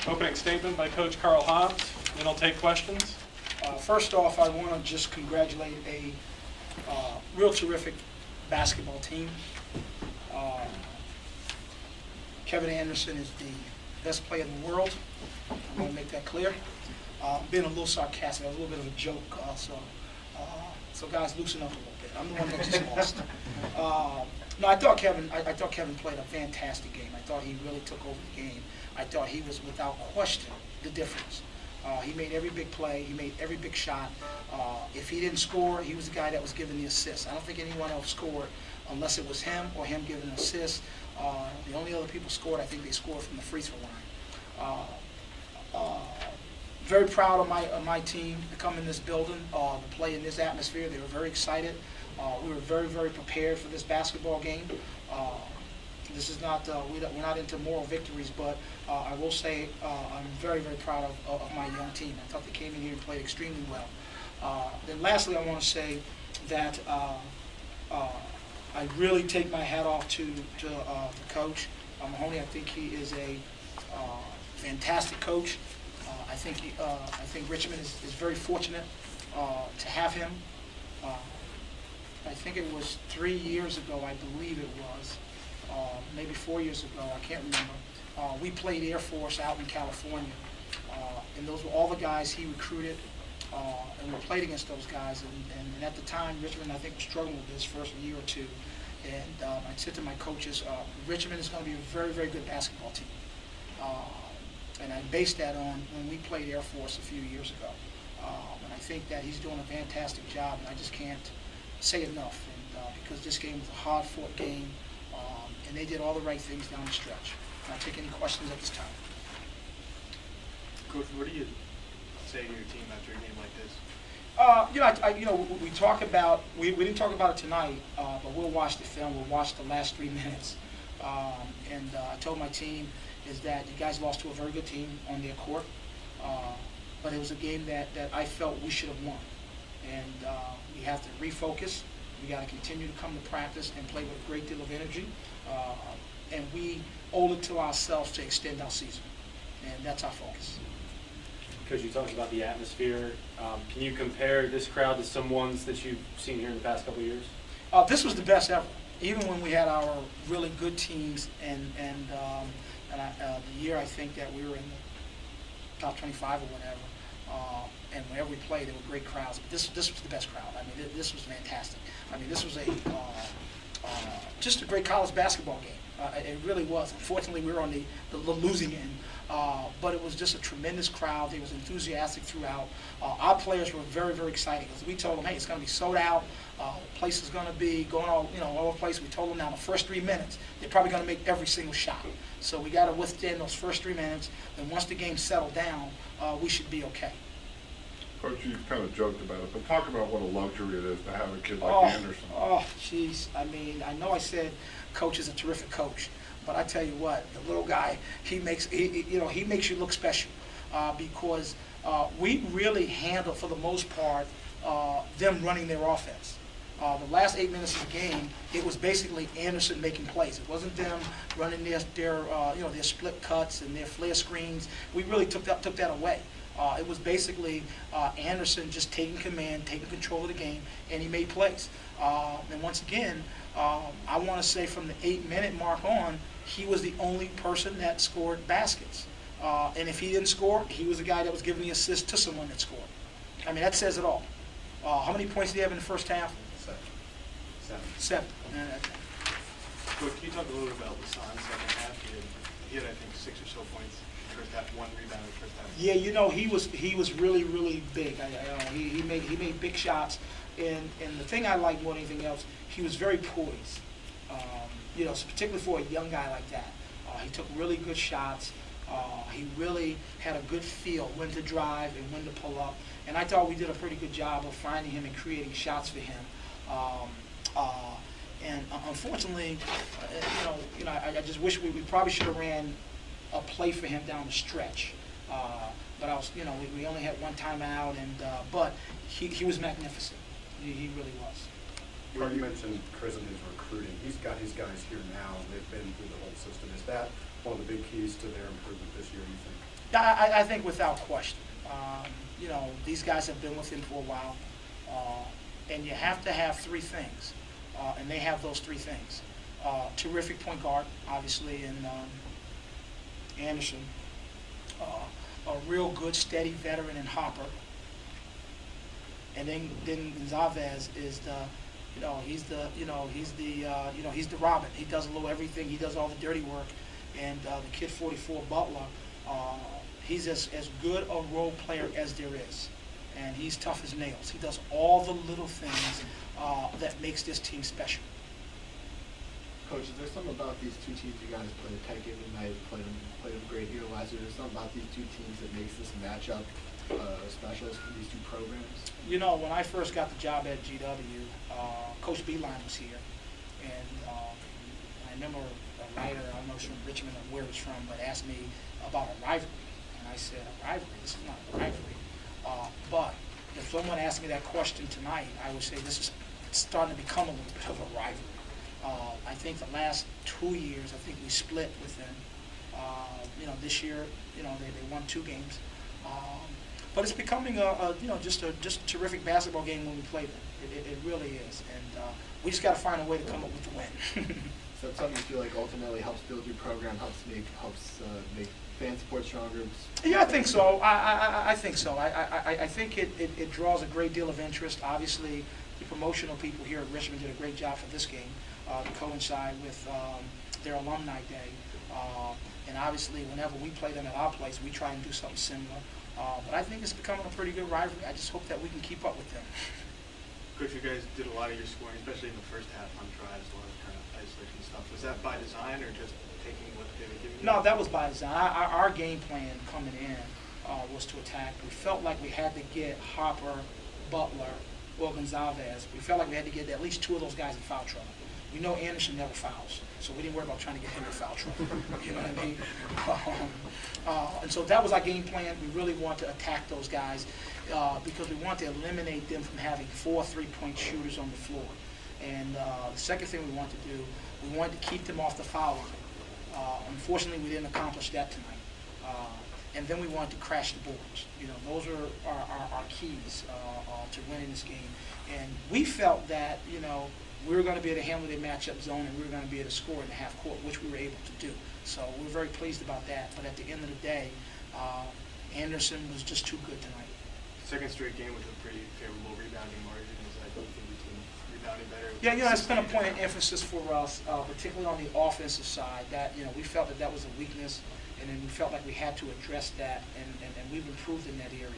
Opening statement by Coach Karl Hobbs, then I'll take questions. First off, I want to just congratulate a real terrific basketball team. Kevin Anderson is the best player in the world. I want to make that clear. Being a little sarcastic, that was a little bit of a joke, so guys, loosen up a little bit. I'm the one that just lost. No, I thought Kevin played a fantastic game. I thought he really took over the game. I thought he was, without question, the difference. He made every big play. He made every big shot. If he didn't score, he was the guy that was giving the assist. I don't think anyone else scored unless it was him or him giving an assist. The only other people scored, I think they scored from the free throw line. Very proud of my team to come in this building, to play in this atmosphere. They were very excited. We were very, very prepared for this basketball game. This is not, we're not into moral victories, but I will say I'm very, very proud of my young team. I thought they came in here and played extremely well. Then lastly, I want to say that I really take my hat off to the coach, Mahoney. I think he is a fantastic coach. I think Richmond is very fortunate to have him. I think it was 3 years ago, I believe it was, maybe 4 years ago, I can't remember. We played Air Force out in California, and those were all the guys he recruited, and we played against those guys. And at the time, Richmond, I think, was struggling with this first year or two. And I said to my coaches, Richmond is going to be a very, very good basketball team. And I based that on when we played Air Force a few years ago. And I think that he's doing a fantastic job, and I just can't say enough. And because this game was a hard-fought game, and they did all the right things down the stretch. And I'll take any questions at this time. Coach, what do you say to your team after a game like this? We talk about, we didn't talk about it tonight, but we'll watch the film. We'll watch the last 3 minutes. I told my team is that you guys lost to a very good team on their court, but it was a game that I felt we should have won. And we have to refocus. We got to continue to come to practice and play with a great deal of energy. And we owe it to ourselves to extend our season. And that's our focus. Because you talked about the atmosphere, can you compare this crowd to some ones that you've seen here in the past couple of years? This was the best ever. Even when we had our really good teams, and the year I think that we were in the top 25 or whatever, and whenever we played, there were great crowds. But this was the best crowd. I mean, this was fantastic. I mean, this was just a great college basketball game. It really was. Unfortunately, we were on the losing end, but it was just a tremendous crowd. They was enthusiastic throughout. Our players were very, very excited because we told them, hey, it's going to be sold out. The place is going to be going all over the place. We told them now the first 3 minutes, they're probably going to make every single shot. So we got to withstand those first 3 minutes. Then once the game settled down, we should be okay. Coach, you kind of joked about it, but talk about what a luxury it is to have a kid like Anderson. Oh, jeez. I mean, I know I said Coach is a terrific coach, but I tell you what, the little guy, he makes you look special because we really handle, for the most part, them running their offense. The last 8 minutes of the game, it was basically Anderson making plays. It wasn't them running their split cuts and their flare screens. We really took that away. It was basically Anderson just taking command, taking control of the game, and he made plays. And once again, I want to say from the 8-minute mark on, he was the only person that scored baskets. And if he didn't score, he was the guy that was giving the assist to someone that scored. I mean, that says it all. How many points did he have in the first half? 7. Coach, can you talk a little bit about Lasan's second half? He had, I think, 6 or so points. First half, 1 rebound in the first half. Yeah, he was really, really big. He made big shots, and the thing I liked more than anything else, he was very poised. So particularly for a young guy like that, he took really good shots. He really had a good feel when to drive and when to pull up, and I thought we did a pretty good job of finding him and creating shots for him. And unfortunately, I just wish we probably should have ran a play for him down the stretch. But we only had one timeout, but he was magnificent. He really was. You mentioned Chris and his recruiting. He's got his guys here now, and they've been through the whole system. Is that one of the big keys to their improvement this year, you think? I think without question. You know, these guys have been with him for a while, and you have to have three things, and they have those three things. Terrific point guard, obviously, in Anderson. A real good, steady veteran in Hopper. And then Gonzalez is he's the Robin. He does a little everything. He does all the dirty work. And the kid 44, Butler, he's as good a role player as there is. And he's tough as nails. He does all the little things that makes this team special. Coach, is there something about these two teams you guys played a tight game tonight, played them great here last year? Is there something about these two teams that makes this matchup special for these two programs? You know, when I first got the job at GW, Coach Beeline was here. And I remember a writer, I don't know if it's from Richmond or where it's from, but asked me about a rivalry. And I said, a rivalry? This is not a rivalry. But if someone asked me that question tonight, I would say this is starting to become a little bit of a rivalry. I think the last 2 years, I think we split with them. You know, this year, you know, they won 2 games. But it's becoming just a terrific basketball game when we play them. It really is, and we just got to find a way to come up with the win. So it's something you feel like ultimately helps build your program, helps make fan support stronger. Yeah, I think so. I think so. I think it draws a great deal of interest. Obviously, the promotional people here at Richmond did a great job for this game to coincide with their alumni day. And obviously, whenever we play them at our place, we try and do something similar. But I think it's becoming a pretty good rivalry. I just hope that we can keep up with them. Coach, you guys did a lot of your scoring, especially in the first half on drives, a lot of kind of isolation stuff. Was that by design or just taking what they were giving you? No, that was by design. Our game plan coming in was to attack. We felt like we had to get Hopper, Butler, or Gonzalez. We felt like we had to get at least 2 of those guys in foul trouble. We know Anderson never fouls, so we didn't worry about trying to get him in foul trouble. You know what I mean? And so that was our game plan. We really want to attack those guys because we want to eliminate them from having 4 3-point shooters on the floor. And the second thing we want to do, we wanted to keep them off the foul line. Unfortunately, we didn't accomplish that tonight. And then we wanted to crash the boards. You know, those are our keys to winning this game. And we felt that, you know, we were going to be able to handle the matchup zone and we were going to be able to score in the half court, which we were able to do. So we're very pleased about that. But at the end of the day, Anderson was just too good tonight. Second straight game with a pretty favorable rebounding margin. Is that you think the team rebounding better? Yeah, you know, that's been a point of emphasis for us, particularly on the offensive side, that, you know, we felt that was a weakness, and then we felt like we had to address that, and we've improved in that area.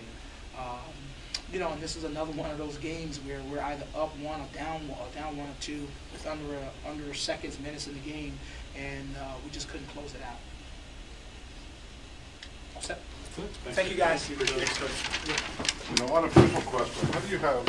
You know, and this is another one of those games where we're either up 1 or down 1 or 2 with under seconds, minutes in the game, and we just couldn't close it out. All set? Thank you, guys. You know, unofficial question, how do you have